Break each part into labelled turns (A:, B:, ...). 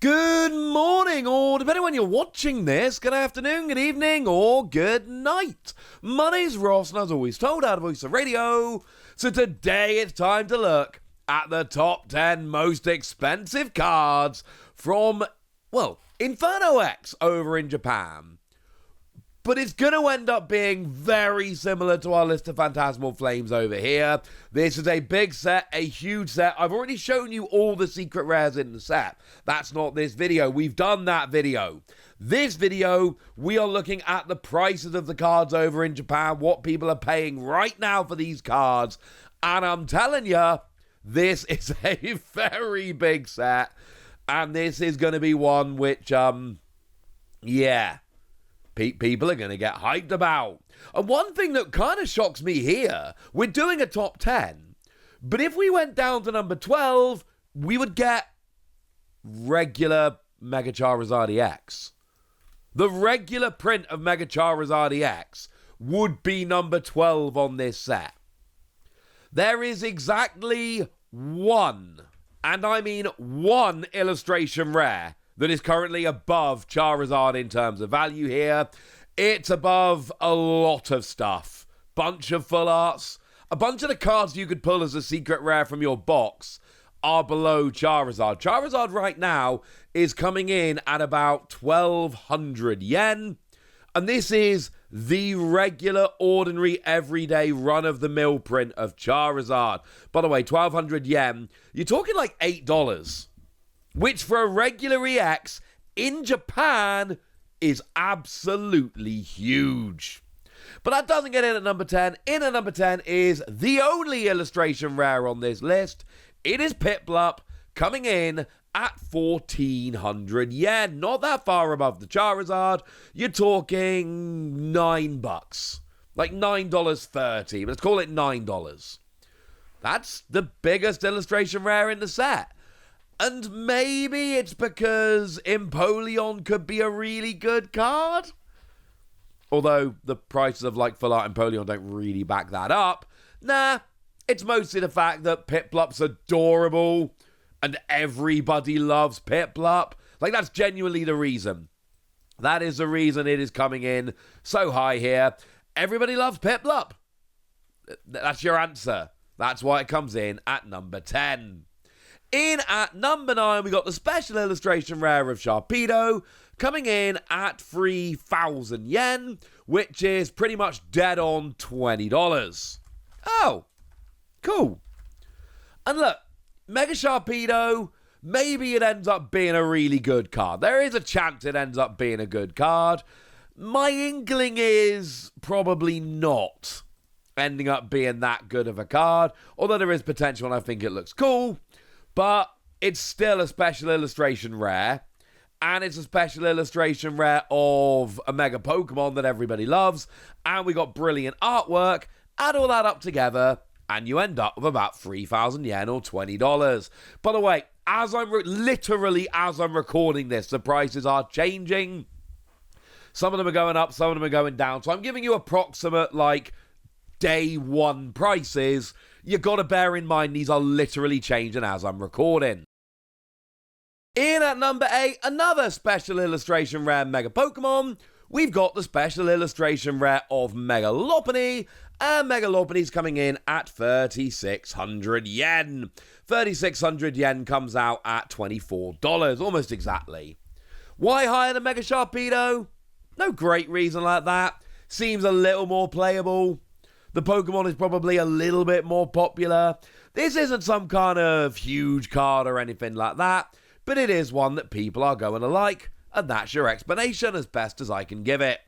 A: Good morning, or depending on when you're watching this, good afternoon, good evening, or good night. My name's Ross, and as always told, out of Voice of Radio. So today it's time to look at the top 10 most expensive cards from, Inferno X over in Japan. But it's going to end up being very similar to our list of Phantasmal Flames over here. This is a big set, a huge set. I've already shown you all the secret rares in the set. That's not this video. We've done that video. This video, we are looking at the prices of the cards over in Japan, what people are paying right now for these cards. And I'm telling you, this is a very big set. And this is going to be one which, people are going to get hyped about. And one thing that kind of shocks me here, we're doing a top 10, but if we went down to number 12, we would get regular Mega Charizard EX. The regular print of Mega Charizard EX would be number 12 on this set. There is exactly one, and I mean one illustration rare that is currently above Charizard in terms of value here. It's above a lot of stuff. Bunch of full arts. A bunch of the cards you could pull as a secret rare from your box are below Charizard. Charizard right now is coming in at about 1,200 yen. And this is the regular, ordinary, everyday, run-of-the-mill print of Charizard. By the way, 1,200 yen, you're talking like $8. Which for a regular EX in Japan is absolutely huge. But that doesn't get in at number 10. In at number 10 is the only illustration rare on this list. It is Piplup, coming in at 1,400 yen. Not that far above the Charizard. You're talking $9. Like $9.30. Let's call it $9. That's the biggest illustration rare in the set. And maybe it's because Empoleon could be a really good card. Although the prices of like full art Empoleon don't really back that up. Nah, it's mostly the fact that Piplup's adorable and everybody loves Piplup. Like, that's genuinely the reason. That is the reason it is coming in so high here. Everybody loves Piplup. That's your answer. That's why it comes in at number 10. In at number 9, we got the special illustration rare of Sharpedo, coming in at 3,000 yen, which is pretty much dead on $20. Oh, cool. And look, Mega Sharpedo, maybe it ends up being a really good card. There is a chance it ends up being a good card. My inkling is probably not ending up being that good of a card, although there is potential and I think it looks cool. But it's still a special illustration rare, and it's a special illustration rare of a mega Pokemon that everybody loves, and we got brilliant artwork. Add all that up together, and you end up with about 3,000 yen or $20. By the way, as I'm recording this, the prices are changing. Some of them are going up, some of them are going down. So I'm giving you approximate, day one prices. You got to bear in mind these are literally changing as I'm recording. In at number 8, another special illustration rare Mega Pokemon. We've got the special illustration rare of Mega Lopunny, and Mega Lopunny's coming in at 3,600 yen. 3,600 yen comes out at $24, almost exactly. Why higher than Mega Sharpedo? No great reason like that. Seems a little more playable. The Pokemon is probably a little bit more popular. This isn't some kind of huge card or anything like that, but it is one that people are going to like, and that's your explanation as best as I can give it.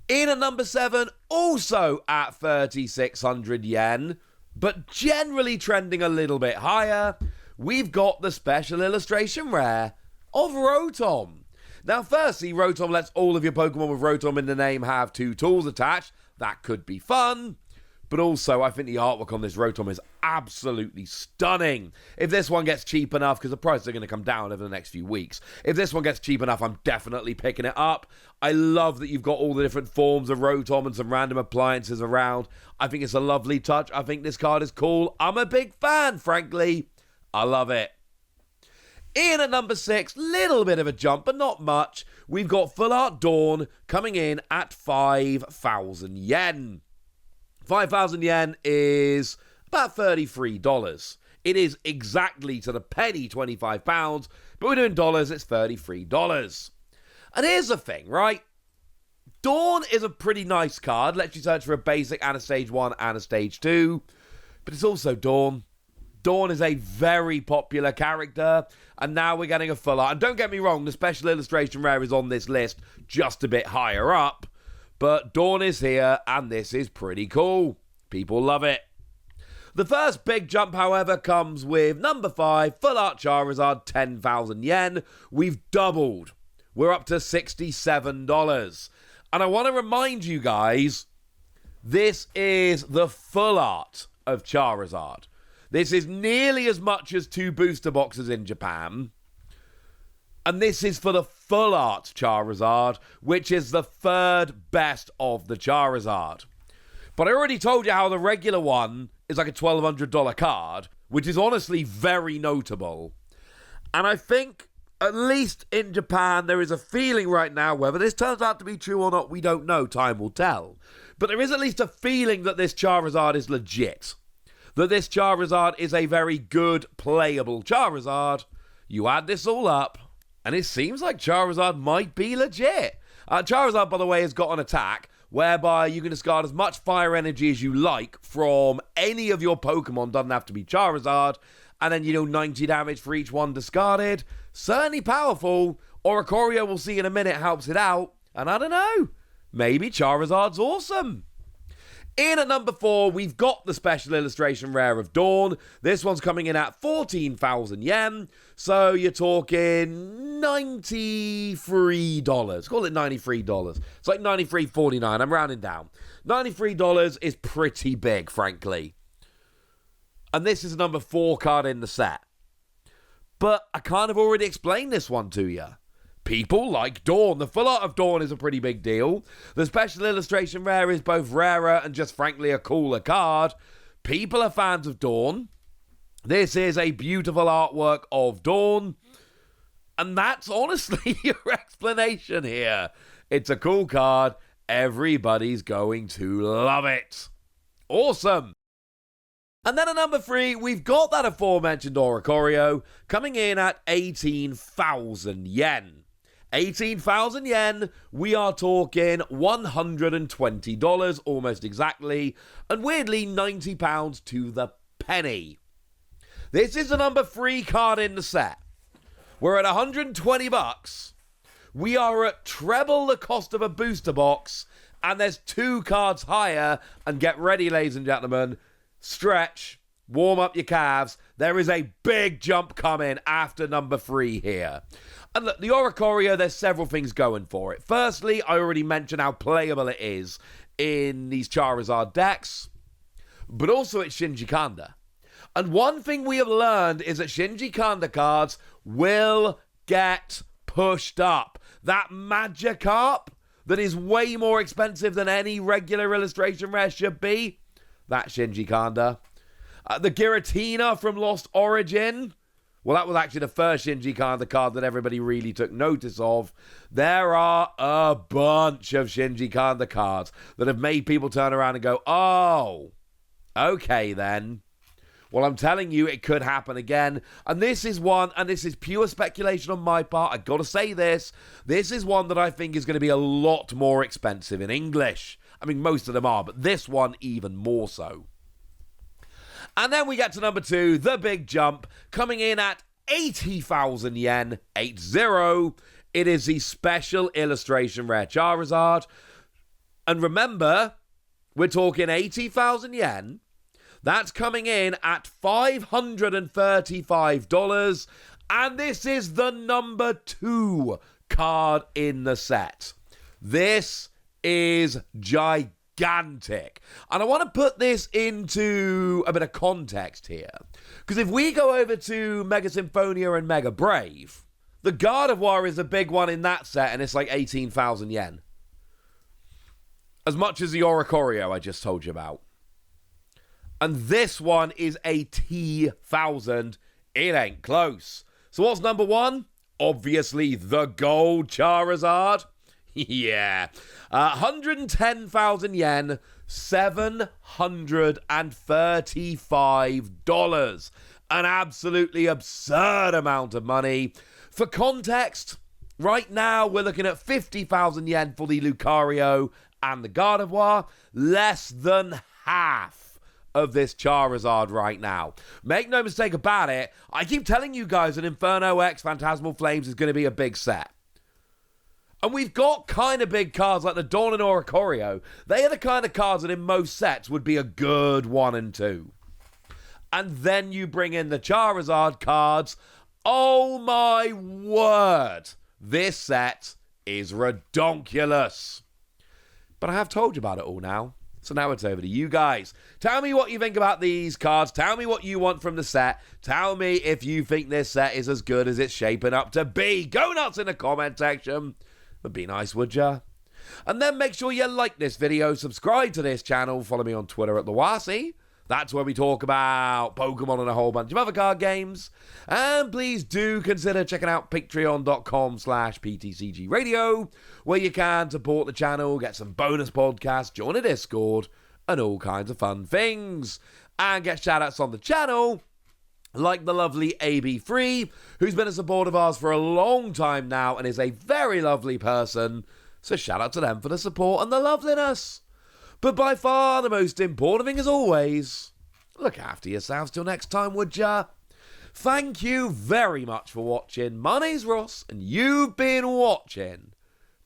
A: In at number 7, also at 3,600 yen, but generally trending a little bit higher, we've got the special illustration rare of Rotom. Now, firstly, Rotom lets all of your Pokemon with Rotom in the name have 2 tools attached. That could be fun. But also, I think the artwork on this Rotom is absolutely stunning. If this one gets cheap enough, because the prices are going to come down over the next few weeks. If this one gets cheap enough, I'm definitely picking it up. I love that you've got all the different forms of Rotom and some random appliances around. I think it's a lovely touch. I think this card is cool. I'm a big fan, frankly. I love it. In at number 6, little bit of a jump, but not much. We've got Full Art Dawn coming in at 5,000 yen. 5,000 yen is about $33. It is exactly to the penny £25, but we're doing dollars, it's $33. And here's the thing, right? Dawn is a pretty nice card. Lets you search for a basic and a stage 1 and a stage 2. But it's also Dawn. Dawn is a very popular character, and now we're getting a full art. And don't get me wrong, the special illustration rare is on this list just a bit higher up, but Dawn is here, and this is pretty cool. People love it. The first big jump, however, comes with number 5, Full Art Charizard, 10,000 yen. We've doubled. We're up to $67. And I want to remind you guys, this is the full art of Charizard. This is nearly as much as 2 booster boxes in Japan. And this is for the full art Charizard, which is the 3rd best of the Charizard. But I already told you how the regular one is like a $1,200 card, which is honestly very notable. And I think, at least in Japan, there is a feeling right now, whether this turns out to be true or not, we don't know, time will tell. But there is at least a feeling that this Charizard is legit. That this Charizard is a very good, playable Charizard. You add this all up, and it seems like Charizard might be legit. Charizard, by the way, has got an attack whereby you can discard as much fire energy as you like from any of your Pokemon. Doesn't have to be Charizard. And then, 90 damage for each one discarded. Certainly powerful. Oricorio, we'll see in a minute, helps it out. And I don't know, maybe Charizard's awesome. In at number 4, we've got the special illustration rare of Dawn. This one's coming in at 14,000 yen. So you're talking $93. Call it $93. It's like $93.49. I'm rounding down. $93 is pretty big, frankly. And this is number 4 card in the set. But I kind of already explained this one to you. People like Dawn. The full art of Dawn is a pretty big deal. The special illustration rare is both rarer and just frankly a cooler card. People are fans of Dawn. This is a beautiful artwork of Dawn. And that's honestly your explanation here. It's a cool card. Everybody's going to love it. Awesome. And then at number 3, we've got that aforementioned Oricorio coming in at 18,000 yen. 18,000 yen, we are talking $120 almost exactly, and weirdly £90 to the penny. This is the number 3 card in the set. We're at $120. We are at treble the cost of a booster box, and there's 2 cards higher, and get ready, ladies and gentlemen, stretch, warm up your calves. There is a big jump coming after number 3 here. And look, the Oricorio, there's several things going for it. Firstly, I already mentioned how playable it is in these Charizard decks, but also it's Shinji Kanda. And one thing we have learned is that Shinji Kanda cards will get pushed up. That Magikarp that is way more expensive than any regular illustration rare should be, that's Shinji Kanda. The Giratina from Lost Origin, well, that was actually the first Shinji Kanda card that everybody really took notice of. There are a bunch of Shinji Kanda cards that have made people turn around and go, oh, okay then. Well, I'm telling you, it could happen again. And this is one, and this is pure speculation on my part, I've got to say this. This is one that I think is going to be a lot more expensive in English. I mean, most of them are, but this one even more so. And then we get to number 2, the big jump, coming in at 80,000 yen, 80. It is the special illustration rare Charizard. And remember, we're talking 80,000 yen. That's coming in at $535. And this is the number 2 card in the set. This is gigantic. And I want to put this into a bit of context here. Because if we go over to Mega Symphonia and Mega Brave, the Gardevoir is a big one in that set, and it's like 18,000 yen. As much as the Oricorio I just told you about. And this one is 80,000. It ain't close. So what's number one? Obviously, the gold Charizard. Yeah. 110,000 yen, $735. An absolutely absurd amount of money. For context, right now we're looking at 50,000 yen for the Lucario and the Gardevoir. Less than half of this Charizard right now. Make no mistake about it, I keep telling you guys that Inferno X Phantasmal Flames is going to be a big set. And we've got kind of big cards like the Dawn and Oricorio. They are the kind of cards that in most sets would be a good 1 and 2. And then you bring in the Charizard cards. Oh my word. This set is redonkulous. But I have told you about it all now. So now it's over to you guys. Tell me what you think about these cards. Tell me what you want from the set. Tell me if you think this set is as good as it's shaping up to be. Go nuts in the comment section. But be nice, would ya? And then make sure you like this video, subscribe to this channel, follow me on Twitter at @LeWasi. That's where we talk about Pokemon and a whole bunch of other card games. And please do consider checking out patreon.com/PTCG Radio, where you can support the channel, get some bonus podcasts, join a Discord, and all kinds of fun things. And get shout-outs on the channel, like the lovely AB3, who's been a supporter of ours for a long time now and is a very lovely person. So shout out to them for the support and the loveliness. But by far the most important thing as always, look after yourselves till next time, would ya? Thank you very much for watching. My name's Ross and you've been watching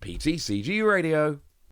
A: PTCG Radio.